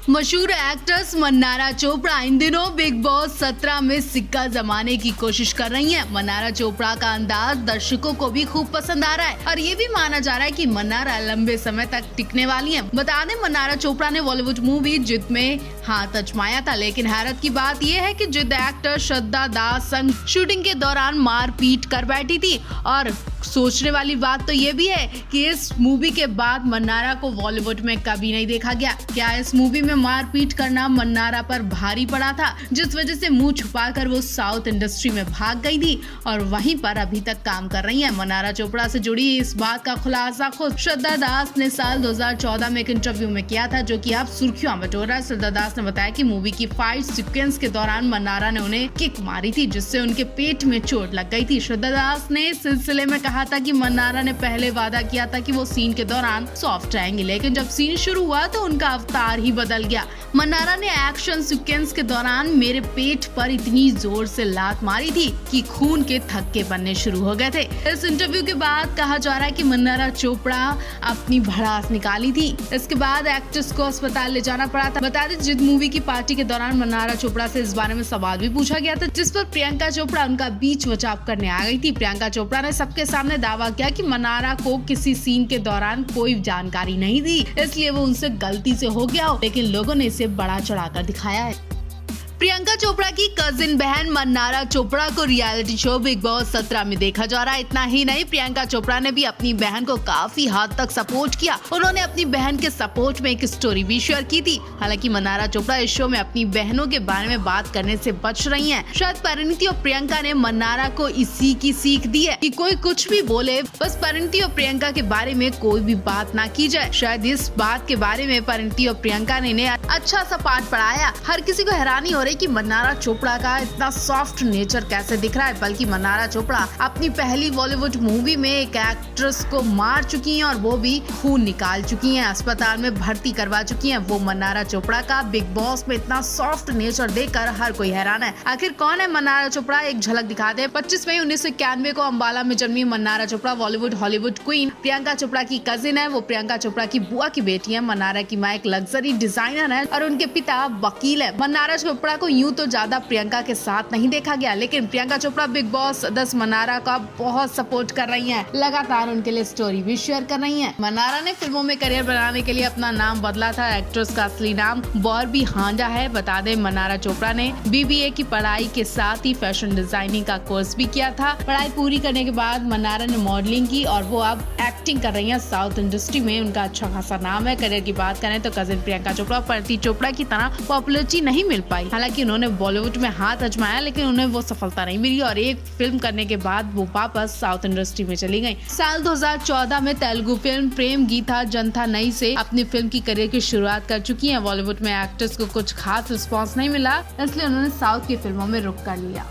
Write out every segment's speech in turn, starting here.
मशहूर एक्ट्रेस मन्नारा चोपड़ा इन दिनों big boss 17 में सिक्का जमाने की कोशिश कर रही हैं। मन्नारा चोपड़ा का अंदाज दर्शकों को भी खूब पसंद आ रहा है और ये भी माना जा रहा है कि मन्नारा लंबे समय तक टिकने वाली हैं। बता दें, मन्नारा चोपड़ा ने बॉलीवुड मूवी जिद में हाथ आजमाया था, लेकिन हैरत की बात यह है कि जिद एक्टर श्रद्धा दास संग शूटिंग के दौरान मारपीट कर बैठी थी। और सोचने वाली बात तो ये भी है कि इस मूवी के बाद मन्नारा को बॉलीवुड में कभी नहीं देखा गया। क्या इस मूवी में मारपीट करना मन्नारा पर भारी पड़ा था, जिस वजह से मुंह छुपाकर वो साउथ इंडस्ट्री में भाग गई थी और वहीं पर अभी तक काम कर रही हैं। मन्नारा चोपड़ा से जुड़ी इस बात का खुलासा खुद श्रद्धा दास ने साल 2014 में एक इंटरव्यू में किया था, जो कि अब सुर्खियों में बटोर रहा है। श्रद्धा दास ने बताया कि मूवी की फाइट सीक्वेंस के दौरान मन्नारा ने उन्हें किक मारी थी, जिससे उनके पेट में चोट लग गई थी। श्रद्धा दास ने इस सिलसिले में कहा था कि मन्नारा ने पहले वादा किया था कि वो सीन के दौरान सॉफ्ट रहेंगी, लेकिन जब सीन शुरू हुआ तो उनका अवतार ही बदल गया। मन्नारा ने एक्शन सीक्वेंस के दौरान मेरे पेट पर इतनी जोर से लात मारी थी कि खून के थक्के बनने शुरू हो गए थे। इस इंटरव्यू के बाद कहा जा रहा है कि मन्नारा चोपड़ा अपनी भड़ास निकाली थी। इसके बाद एक्ट्रेस को अस्पताल ले जाना पड़ा था। बता दें, जिद मूवी की पार्टी के दौरान मन्नारा चोपड़ा से इस बारे में सवाल भी पूछा गया था, जिस पर प्रियंका चोपड़ा उनका बीच बचाव करने आ गई थी। प्रियंका चोपड़ा ने सबके सामने दावा किया कि मन्नारा को किसी सीन के दौरान कोई जानकारी नहीं दी, इसलिए वो उनसे गलती से हो गया हो, लेकिन लोगों ने इसे बड़ा चढ़ाकर दिखाया है। प्रियंका चोपड़ा की कजिन बहन मन्नारा चोपड़ा को रियलिटी शो बिग बॉस 17 में देखा जा रहा है। इतना ही नहीं, प्रियंका चोपड़ा ने भी अपनी बहन को काफी हद तक सपोर्ट किया। उन्होंने अपनी बहन के सपोर्ट में एक स्टोरी भी शेयर की थी। हालांकि मन्नारा चोपड़ा इस शो में अपनी बहनों के बारे में बात करने से बच रही हैं। शायद परिणीति और प्रियंका ने मन्नारा को इसी की सीख दी है कि कोई कुछ भी बोले, बस परिणीति और प्रियंका के बारे में कोई भी बात ना की जाए। शायद इस बात के बारे में परिणीति और प्रियंका ने अच्छा सा पाठ पढ़ाया। हर किसी को हैरानी हो रही कि मन्नारा चोपड़ा का इतना सॉफ्ट नेचर कैसे दिख रहा है, बल्कि मन्नारा चोपड़ा अपनी पहली बॉलीवुड मूवी में एक एक्ट्रेस को मार चुकी हैं और वो भी खून निकाल चुकी हैं, अस्पताल में भर्ती करवा चुकी हैं। वो मन्नारा चोपड़ा का बिग बॉस में इतना सॉफ्ट नेचर देखकर हर कोई हैरान है। आखिर कौन है मन्नारा चोपड़ा, एक झलक दिखा दे। 25 मई 1991 को अम्बाला में जन्मी मन्नारा चोपड़ा बॉलीवुड हॉलीवुड क्वीन प्रियंका चोपड़ा की कजिन है। वो प्रियंका चोपड़ा की बुआ की बेटी है। मन्नारा की माँ एक लग्जरी डिजाइनर है और उनके पिता वकील है। मन्नारा चोपड़ा को यूं तो ज्यादा प्रियंका के साथ नहीं देखा गया, लेकिन प्रियंका चोपड़ा बिग बॉस सदस्य मन्नारा का बहुत सपोर्ट कर रही हैं। लगातार उनके लिए स्टोरी भी शेयर कर रही हैं। मन्नारा ने फिल्मों में करियर बनाने के लिए अपना नाम बदला था। एक्ट्रेस का असली नाम बॉर्बी हांडा है। बता दें, मन्नारा चोपड़ा ने BBA की पढ़ाई के साथ ही फैशन डिजाइनिंग का कोर्स भी किया था। पढ़ाई पूरी करने के बाद मन्नारा ने मॉडलिंग की और वो अब एक्टिंग कर रही है। साउथ इंडस्ट्री में उनका अच्छा खासा नाम है। करियर की बात करें तो कजिन प्रियंका चोपड़ा परिणीति चोपड़ा की तरह पॉपुलैरिटी नहीं मिल पाई। हालांकि उन्होंने बॉलीवुड में हाथ आजमाया, लेकिन उन्हें वो सफलता नहीं मिली और एक फिल्म करने के बाद वो वापस साउथ इंडस्ट्री में चली गईं। साल 2014 में तेलुगु फिल्म प्रेम गीता जनता नई से अपनी फिल्म की करियर की शुरुआत कर चुकी हैं। बॉलीवुड में एक्ट्रेस को कुछ खास रिस्पांस नहीं मिला, इसलिए उन्होंने साउथ की फिल्मों में रुख कर लिया।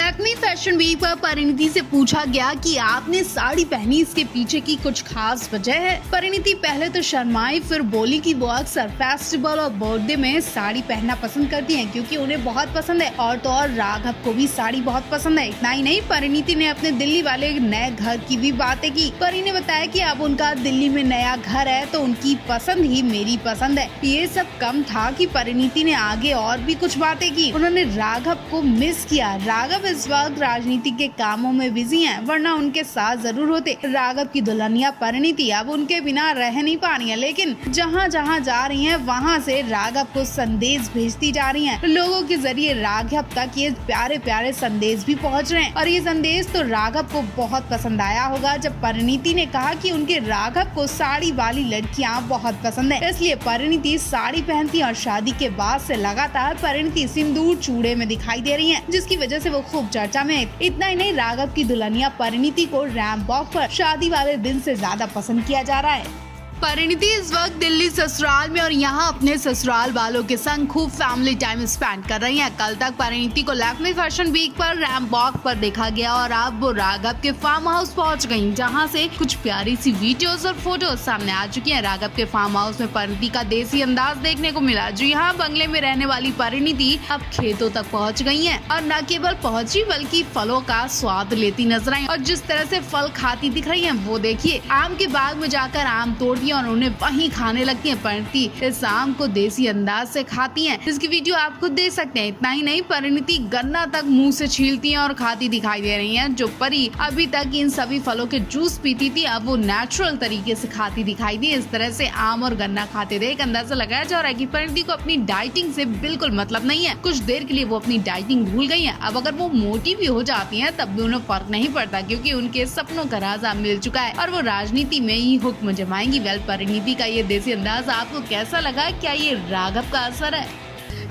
लखनऊ फैशन वीक पर परिणीति से पूछा गया कि आपने साड़ी पहनी, इसके पीछे की कुछ खास वजह है। परिणीति पहले तो शर्माई, फिर बोली कि वो अक्सर फेस्टिवल और बर्थडे में साड़ी पहनना पसंद करती हैं, क्योंकि उन्हें बहुत पसंद है। और तो और राघव को भी साड़ी बहुत पसंद है। इतना ही नहीं, परिणीति ने अपने दिल्ली वाले नए घर की भी बातें की। परी ने बताया कि अब उनका दिल्ली में नया घर है तो उनकी पसंद ही मेरी पसंद है। ये सब कम था कि परिणीति ने आगे और भी कुछ बातें की। उन्होंने राघव को मिस किया। राघव इस वक्त राजनीति के कामों में बिजी हैं, वरना उनके साथ जरूर होते। राघव की दुल्हनिया परिणीति अब उनके बिना रह नहीं पा रही है, लेकिन जहाँ जहाँ जा रही हैं वहाँ से राघव को संदेश भेजती जा रही हैं। लोगों के जरिए राघव तक ये प्यारे प्यारे संदेश भी पहुँच रहे हैं और ये संदेश तो राघव को बहुत पसंद आया होगा जब परिणीति ने कहा कि उनके राघव को साड़ी वाली लड़कियाँ बहुत पसंद है, इसलिए परिणीति साड़ी पहनती और शादी के बाद से लगातार परिणीति सिंदूर चूड़े में दिखाई दे रही है, जिसकी वजह से वो खूब चर्चा में। इतना ही नहीं, राघव की दुल्हनिया परिणीति को रैंप वॉक पर शादी वाले दिन से ज्यादा पसंद किया जा रहा है। परिणीति इस वक्त दिल्ली ससुराल में और यहाँ अपने ससुराल वालों के संग खूब फैमिली टाइम स्पेंड कर रही हैं। कल तक परिणीति को लखनऊ फैशन वीक पर रैंप वॉक पर देखा गया और अब वो राघव के फार्म हाउस पहुँच गयी, जहाँ से कुछ प्यारी सी वीडियोस और फोटोज सामने आ चुकी हैं। राघव के फार्म हाउस में परिणीति का देसी अंदाज देखने को मिला। जी हाँ, बंगले में रहने वाली परिणीति अब खेतों तक पहुँच गयी है और न केवल पहुँची बल्कि फलों का स्वाद लेती नजर आई और जिस तरह से फल खाती दिख रही है वो देखिए। आम के बाग में जाकर आम तोड़ है और उन्हें वहीं खाने लगती है। परिणीति इस आम को देसी अंदाज से खाती है, इसकी वीडियो आप खुद देख सकते हैं। इतना ही नहीं, परिणीति गन्ना तक मुंह से छीलती है और खाती दिखाई दे रही है। जो परी अभी तक इन सभी फलों के जूस पीती थी, अब वो नेचुरल तरीके से खाती दिखाई दी। इस तरह से आम और गन्ना खाते देख अंदाजा लगाया जा रहा है कि परिणीति को अपनी डाइटिंग से बिल्कुल मतलब नहीं है। कुछ देर के लिए वो अपनी डाइटिंग भूल गई है। अब अगर वो मोटी भी हो जाती हैं तब भी उन्हें फर्क नहीं पड़ता, क्योंकि उनके सपनों का राजा मिल चुका है और वो राजनीति में ही हुक्म जमाएंगी। वेल, परिणीति का ये देसी अंदाज आपको कैसा लगा? क्या ये राघव का असर है?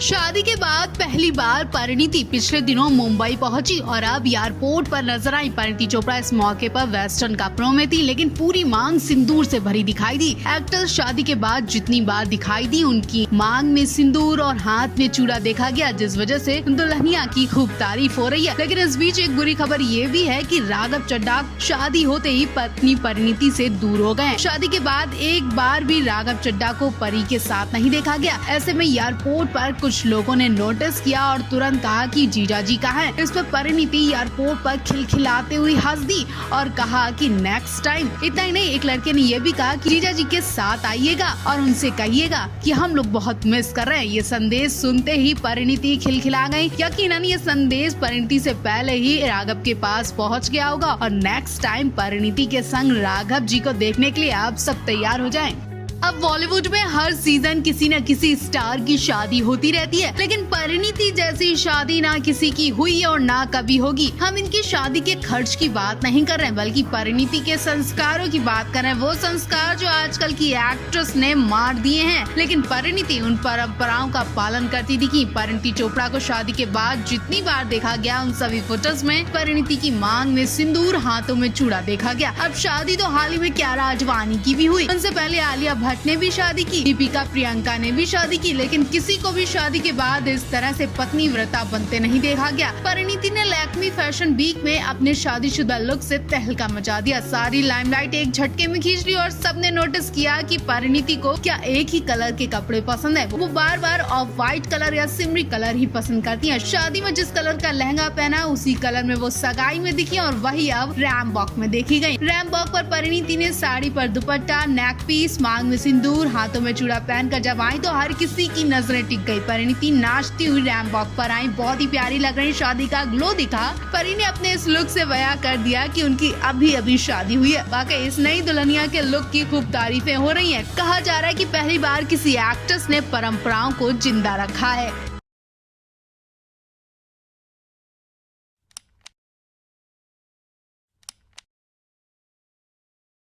शादी के बाद पहली बार परिणीति पिछले दिनों मुंबई पहुंची और अब एयरपोर्ट पर नजर आई। परिणीति चोपड़ा इस मौके पर वेस्टर्न कपड़ों में थी, लेकिन पूरी मांग सिंदूर से भरी दिखाई दी। एक्ट्रेस शादी के बाद जितनी बार दिखाई दी, उनकी मांग में सिंदूर और हाथ में चूड़ा देखा गया, जिस वजह से दुल्हनिया की खूब तारीफ हो रही है। लेकिन इस बीच एक बुरी खबर ये भी है कि राघव चड्ढा शादी होते ही पत्नी परिणीति से दूर हो गए। शादी के बाद एक बार भी राघव चड्ढा को परी के साथ नहीं देखा गया। ऐसे में एयरपोर्ट पर कुछ लोगों ने नोटिस किया और तुरंत कहा कि जीजा जी कहाँ हैं। इस पर परिणीति एयरपोर्ट पर खिलखिलाते हुए हंस दी और कहा कि नेक्स्ट टाइम। इतना ही नहीं, एक लड़के ने यह भी कहा कि जीजा जी के साथ आइएगा और उनसे कहिएगा कि हम लोग बहुत मिस कर रहे हैं। ये संदेश सुनते ही परिणीति खिलखिला गई। यकीनन ये संदेश परिणीति से पहले ही राघव के पास पहुँच गया होगा और नेक्स्ट टाइम परिणीति के संग राघव जी को देखने के लिए आप सब तैयार हो जाएं। अब बॉलीवुड में हर सीजन किसी न किसी स्टार की शादी होती रहती है, लेकिन परिणीति जैसी शादी ना किसी की हुई और ना कभी होगी। हम इनकी शादी के खर्च की बात नहीं कर रहे हैं, बल्कि परिणीति के संस्कारों की बात कर रहे हैं। वो संस्कार जो आजकल की एक्ट्रेस ने मार दिए हैं, लेकिन परिणीति उन परंपराओं का पालन करती दिखी। परिणीति चोपड़ा को शादी के बाद जितनी बार देखा गया, उन सभी फोटोज में परिणीति की मांग में सिंदूर, हाथों में चूड़ा देखा गया। अब शादी तो हाल ही में कियारा अडवाणी की भी हुई, उनसे पहले आलिया भट्ट ने भी शादी की, दीपिका प्रियंका ने भी शादी की, लेकिन किसी को भी शादी के बाद इस तरह से पत्नी व्रता बनते नहीं देखा गया। परिणीति ने लैक्मी फैशन वीक में अपने शादीशुदा लुक से तहलका मचा दिया। सारी लाइमलाइट एक झटके में खींच ली और सबने नोटिस किया कि परिणीति को क्या एक ही कलर के कपड़े पसंद है। वो बार बार ऑफ व्हाइट कलर या सिमरी कलर ही पसंद करती है। शादी में जिस कलर का लहंगा पहना, उसी कलर में वो सगाई में दिखी और वही अब रैम वॉक में देखी गयी। रैम वॉक पर परिणीति ने साड़ी पर दुपट्टा, नेक पीस, मांग में सिंदूर, हाथों में चूड़ा पहनकर जब आई तो हर किसी की नजरें टिक गई। परिणीति नाचती हुई रैंप वॉक पर आई, बहुत ही प्यारी लग रही, शादी का ग्लो दिखा। परी ने अपने इस लुक से बयां कर दिया कि उनकी अभी अभी शादी हुई है। वाकई इस नई दुल्हनिया के लुक की खूब तारीफें हो रही हैं। कहा जा रहा है कि पहली बार किसी एक्ट्रेस ने परंपराओं को जिंदा रखा है।